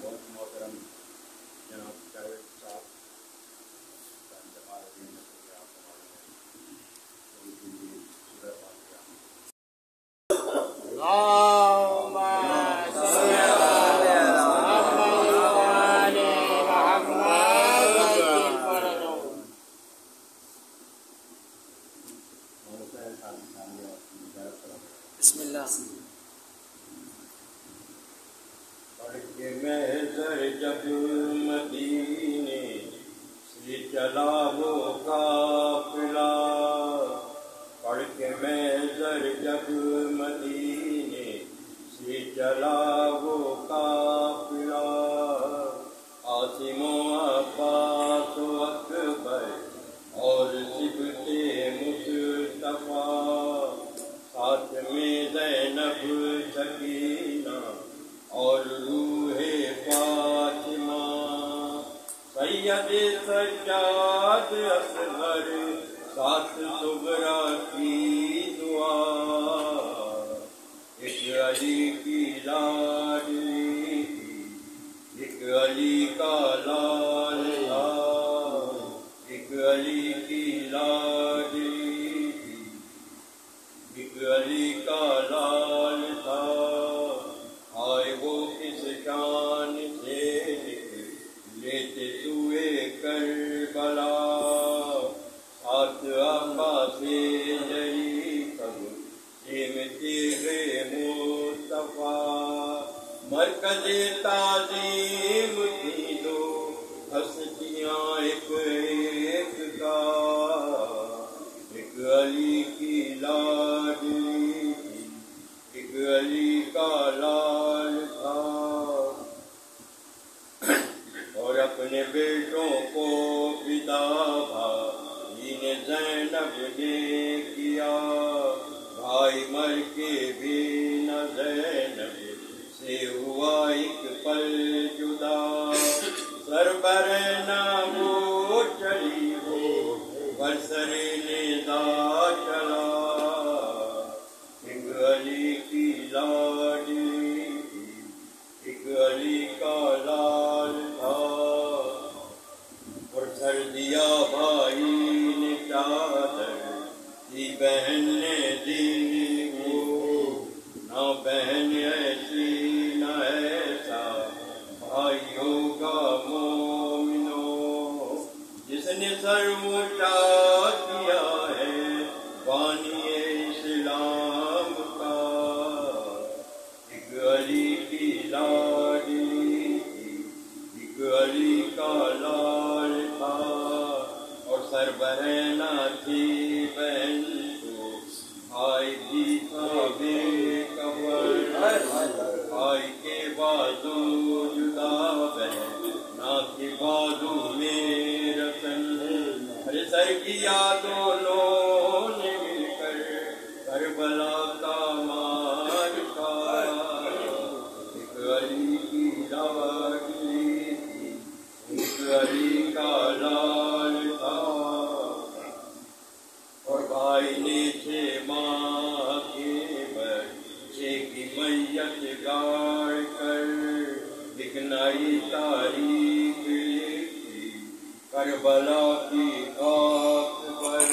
بہت محترم جناب جاوید صاحب کا انتقال ابھی ہوا آپ کو معلوم ہے، تھوڑی دن بھی سورہ فاتحہ بسم اللہ۔ پڑھ کے محضر جب مدینے سے چلا وہ قافلہ، پڑھ کے محضر جب مدینے سے چلا وہ قافلہ، عاصم و عباس و اکبر اور صبت مصطفیٰ، ساتھ میں زینب سکینہ اور روح فاطمہ، سید سجاد اصغر ساتھ صغرا کی دعا، ایک علی کی لاڈلی تھی، ایک علی کا لال تھا، ایک علی کی لاڈلی تھی، ایک علی کا لال تھا، آئے وہ کس شان سے لیتے سوئے کربلا، ساتھ آقا سے جری کب سیمتے گئے مصطفیٰ، مرکز تعظیم تھی دو ہستیاں ایک ایک کا، ایک علی کی لاڈلی تھی، ایک علی کا لال تھا، اور اپنے بیٹوں کو فدا بھائی نے زینب نے کیا، بھائی مر کے بھی نہ زینب سے ہوا ایک پل جدا، سر بر نام وہ چلی وہ برسر نیزا چلا، ایک علی کی لاڈلی تھی، ایک علی کا لال تھا، اور سر دیا بھائی نے چادر دی بہن نے دی وہ، نہ بہن ایسی نہ ایسا بھائی ہوگا مومنو، جس نے سر اونچا کیا ہے بانی اسلام کا، ایک علی کی لاڈلی تھی، ایک علی کا لال تھا، اور سربرہنہ تھی بہن کو بھائی بھی تھا بے خبر، بھائی کے بازو جدا بہن نہ کے بازو میں رسن، ارے سر کیا دونوں نے مل کر کربلا کا مار کا، ایک علی کی لاڈلی تھی، ایک علی کا لال تھا، اور بھائی نے 6 ماہ کے بچے کی میت گاڑ کر ایک نئی تاریخ لکھی کربلا کی خاک پر،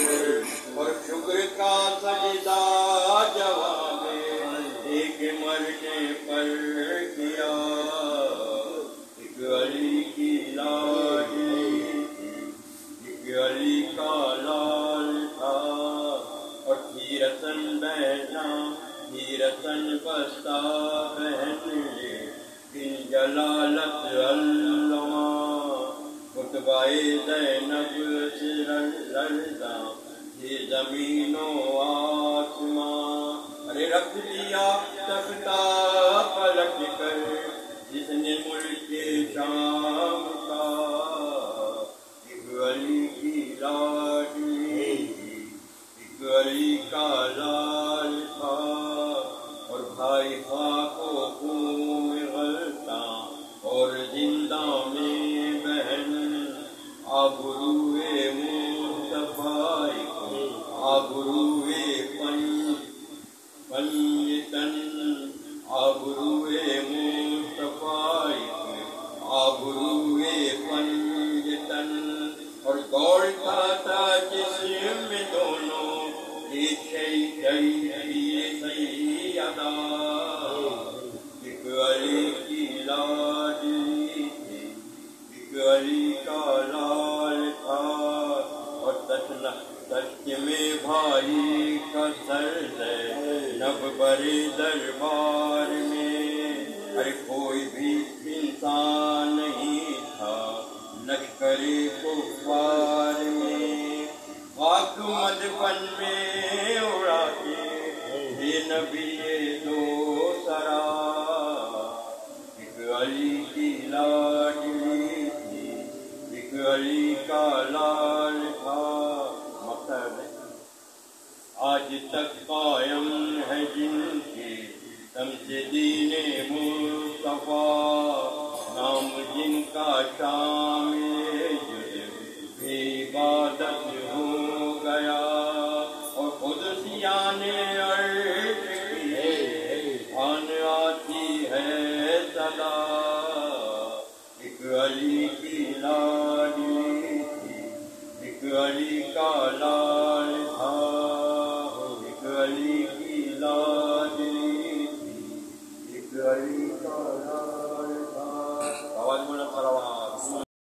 اور شکر کا سجدہ جواب ایک مرنے پر کیا، ایک علی کی لاڈلی تھی، ایک علی کا لال تھا، اور تھی رسن بہنا تھی رسن بستہ بہن بن جلالت علامہ، خطبہ زینب سے لرزاں یہ زمین و آسمان، ارے رکھ دیا تختہ پلٹ کر جس نے ملک شام کا، ایک علی کی لاڈلی تھی، ایک علی کا لال تھا، اور بھائی خاک و خون غلطاں اور زندہ میں بہن، آبروئے مصطفیٰ کو آبروئے پنجتن، آبروئے مصطفیٰ سیدہ ایک علی کی لاڈلی تھی، ایک علی کا لال تھا، اور دشت میں بھائی کا سر زینب برے دربار میں، ارے کوئی بھی انسان نہیں تھا لشکر کفار میں، خاک مدفن میں اڑا کے یہ نبی دو سرا، ایک علی کی لاڈلی تھی، ایک علی کا لال تھا۔ مقصد آج تک قائم ہے جن کے شمس دین مصطفیٰ، نام جن کا شام